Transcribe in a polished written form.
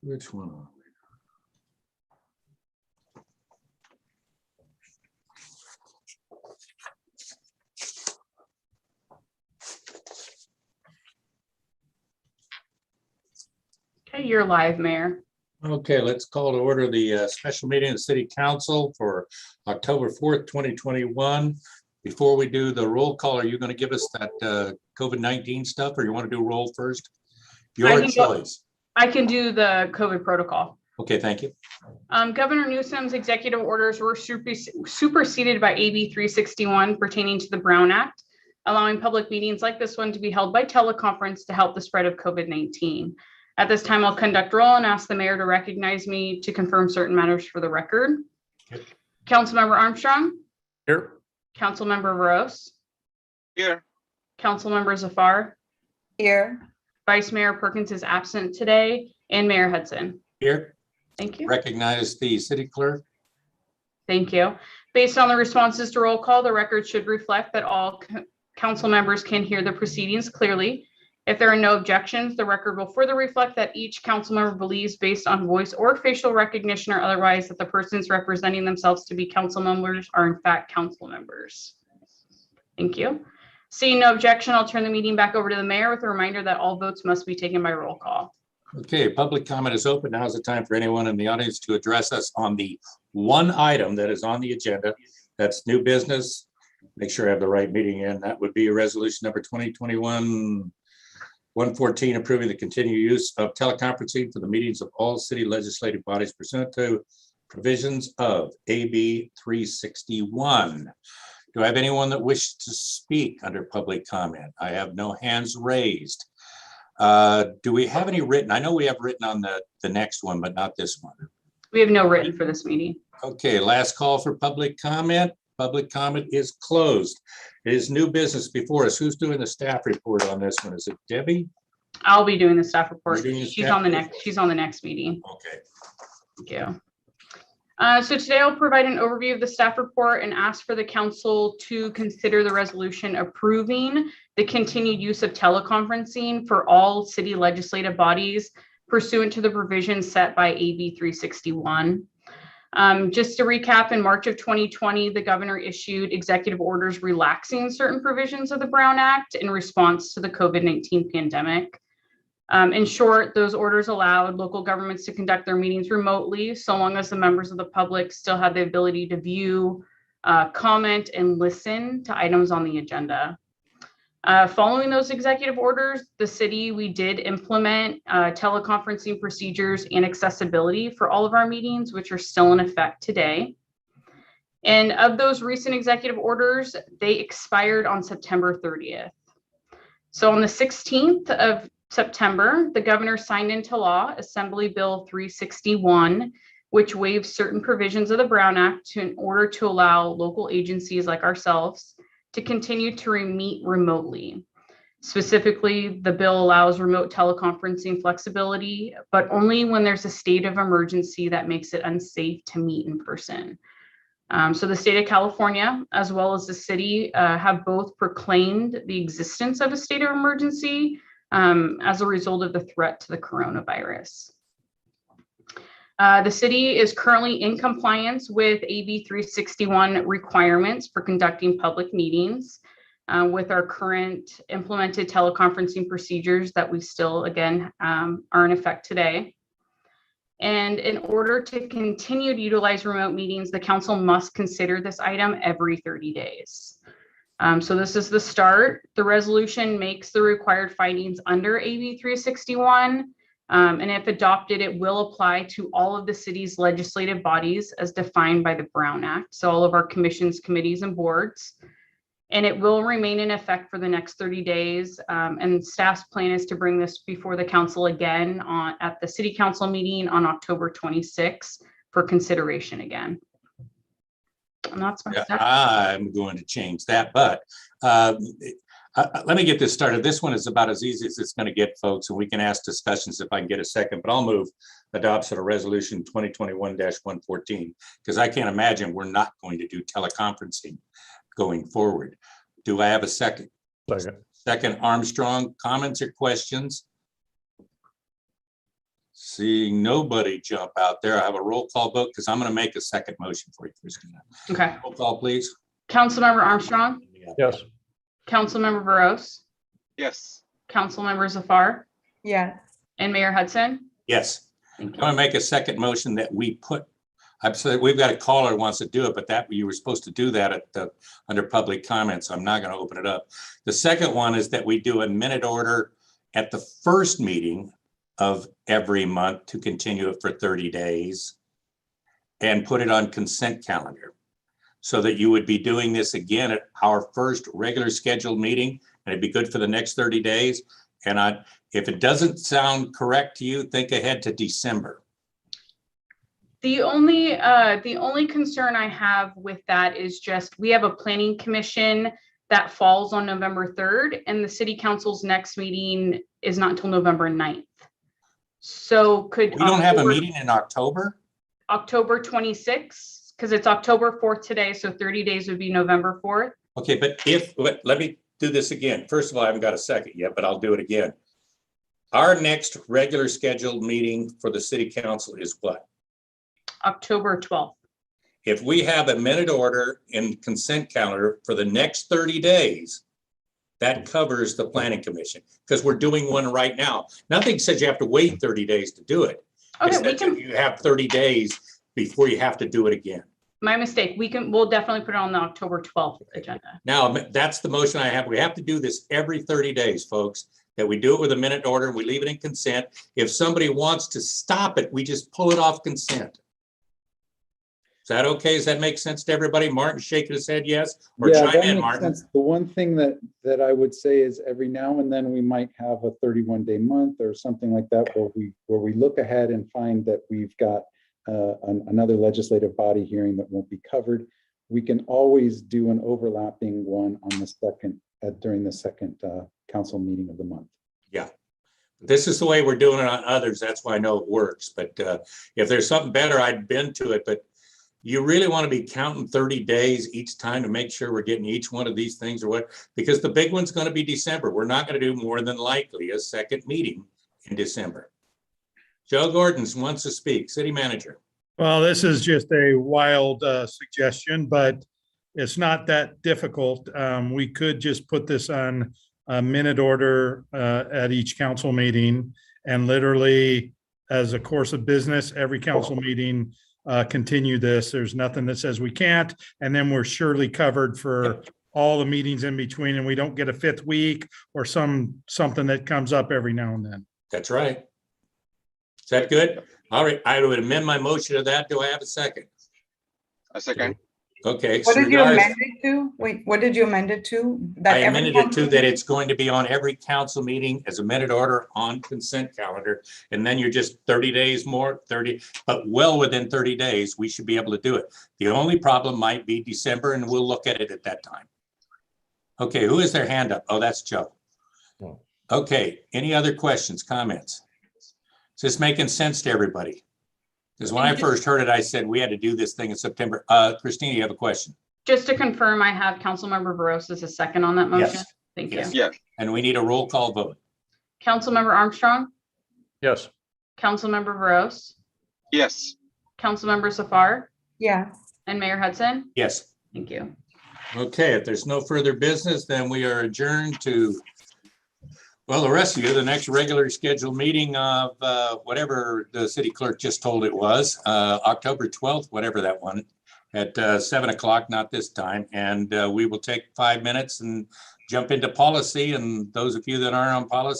Which one? Okay, you're live, Mayor. Okay, let's call to order the special meeting of the City Council for October 4th, 2021. Before we do the roll call, are you going to give us that COVID-19 stuff, or you want to do roll first? Your choice. I can do the COVID protocol. Okay, thank you. Governor Newsom's executive orders were superseded by AB 361 pertaining to the Brown Act, allowing public meetings like this one to be held by teleconference to help the spread of COVID-19. At this time, I'll conduct roll and ask the mayor to recognize me to confirm certain matters for the record. Okay. Councilmember Armstrong. Here. Councilmember Rose. Here. Councilmember Zafar. Here. Vice Mayor Perkins is absent today, and Mayor Hudson. Here. Thank you. Recognize the city clerk. Thank you. Based on the responses to roll call, the record should reflect that all council members can hear the proceedings clearly. If there are no objections, the record will further reflect that each council member believes, based on voice or facial recognition or otherwise, that the persons representing themselves to be council members are in fact council members. Thank you. Seeing no objection, I'll turn the meeting back over to the mayor with a reminder that all votes must be taken by roll call. Okay, public comment is open. Now is the time for anyone in the audience to address us on the one item that is on the agenda. That's new business. Make sure I have the right meeting in. That would be a resolution number 2021-114, approving the continued use of teleconferencing for the meetings of all city legislative bodies pursuant to provisions of AB 361. Do I have anyone that wishes to speak under public comment? I have no hands raised. Do we have any written? I know we have written on the next one, but not this one. We have no written for this meeting. Okay, last call for public comment. Public comment is closed. It is new business before us. Who's doing the staff report on this one? Is it Debbie? I'll be doing the staff report. You're doing the She's staff on the report? next. She's on the next meeting. Okay. Thank you. So today I'll provide an overview of the staff report and ask for the council to consider the resolution approving the continued use of teleconferencing for all city legislative bodies pursuant to the provisions set by AB 361. Just to recap, in March of 2020, the governor issued executive orders relaxing certain provisions of the Brown Act in response to the COVID-19 pandemic. In short, those orders allowed local governments to conduct their meetings remotely, so long as the members of the public still had the ability to view, comment, and listen to items on the agenda. Following those executive orders, the city, we did implement teleconferencing procedures and accessibility for all of our meetings, which are still in effect today. And of those recent executive orders, they expired on September 30th. So on the 16th of September, the governor signed into law Assembly Bill 361, which waives certain provisions of the Brown Act in order to allow local agencies like ourselves to continue to meet remotely. Specifically, the bill allows remote teleconferencing flexibility, but only when there's a state of emergency that makes it unsafe to meet in person. So the state of California, as well as the city, have both proclaimed the existence of a state of emergency as a result of the threat to the coronavirus. The city is currently in compliance with AB 361 requirements for conducting public meetings with our current implemented teleconferencing procedures that we still, again, are in effect today. And in order to continue to utilize remote meetings, the council must consider this item every 30 days. So this is the start. The resolution makes the required findings under AB 361. And if adopted, it will apply to all of the city's legislative bodies as defined by the Brown Act. So all of our commissions, committees, and boards. And it will remain in effect for the next 30 days. And staff's plan is to bring this before the council again at the city council meeting on October 26th for consideration again. And that's my staff. I'm going to change that, but let me get this started. This one is about as easy as it's going to get, folks, and we can ask discussions if I can get a second, but I'll move adoption of resolution 2021-114 because I can't imagine we're not going to do teleconferencing going forward. Do I have a second? Second, Armstrong. Comments or questions? Seeing nobody jump out there, I have a roll call vote because I'm going to make a second motion for you, Christina. Okay. Roll call, please. Councilmember Armstrong, Yes. Councilmember Veros, Yes. Councilmember Zafar, Yes. and Mayor Hudson. Yes. Thank I'm you. going to make a second motion that we put, I've said, we've got a caller who wants to do it, but that you were supposed to do that at the, under public comments. I'm not going to open it up. The second one is that we do a minute order at the first meeting of every month to continue it for 30 days and put it on consent calendar so that you would be doing this again at our first regular scheduled meeting, and it'd be good for the next 30 days. And if it doesn't sound correct to you, think ahead to December. The only concern I have with that is just, we have a planning commission that falls on November 3rd, and the city council's next meeting is not until November 9th. So could. We don't have a meeting in October? October 26th, because it's October 4th today, so 30 days would be November 4th. Okay, but let me do this again. First of all, I haven't got a second yet, but I'll do it again. Our next regular scheduled meeting for the city council is what? October 12th. If we have a minute order in consent calendar for the next 30 days, that covers the planning commission because we're doing one right now. Nothing says you have to wait 30 days to do it. It Okay, we says can, you have 30 days before you have to do it again. my mistake. We'll definitely put it on the October 12th agenda. Now, that's the motion I have. We have to do this every 30 days, folks, that we do it with a minute order and we leave it in consent. If somebody wants to stop it, we just pull it off consent. Is that okay? Does that make sense to everybody? Martin shaking his head yes, or Yeah, chime that in, makes Martin. sense. The one thing that I would say is every now and then we might have a 31-day month or something like that where we look ahead and find that we've got another legislative body hearing that won't be covered. We can always do an overlapping one on the second during the second council meeting of the month. Yeah. This is the way we're doing it on others. That's why I know it works. But if there's something better, I'd been to it. But you really want to be counting 30 days each time to make sure we're getting each one of these things or what, because the big one's going to be December. We're not going to do more than likely a second meeting in December. Joe Gordon wants to speak, city manager. Well, this is just a wild suggestion, but it's not that difficult. We could just put this on a minute order at each council meeting, and literally as a course of business, every council meeting continue this. There's nothing that says we can't, and then we're surely covered for all the meetings in between, and we don't get a fifth week or something that comes up every now and then. That's right. Is that good? All right, I would amend my motion to that. Do I have a second? A second. Okay. What so did you regardless- amend it to? Wait, what did you amend it to? I That every amended it to council that it's going to be on every council meeting as a minute order on consent calendar. And then you're just 30 days more, 30, but well within 30 days, we should be able to do it. The only problem might be December, and we'll look at it at that time. Okay, who is their hand up? Oh, that's Joe. Okay, any other questions, comments? Is this making sense to everybody? Because when I first heard it, I said we had to do this thing in September. Christina, you have a question? Just to confirm, I have Councilmember Veros as a second on that motion. Yes. Thank you. Yes. Yeah. And we need a roll call vote. Councilmember Armstrong, Yes. Councilmember Veros, Yes. Councilmember Zafar, Yes. and Mayor Hudson. Yes. Thank you. Okay, if there's no further business, then we are adjourned to, well, the rest of you, the next regular scheduled meeting of whatever the city clerk just told it was, October 12th, whatever that one, at 7 o'clock, not this time. And we will take 5 minutes and jump into policy. And those of you that aren't on policy,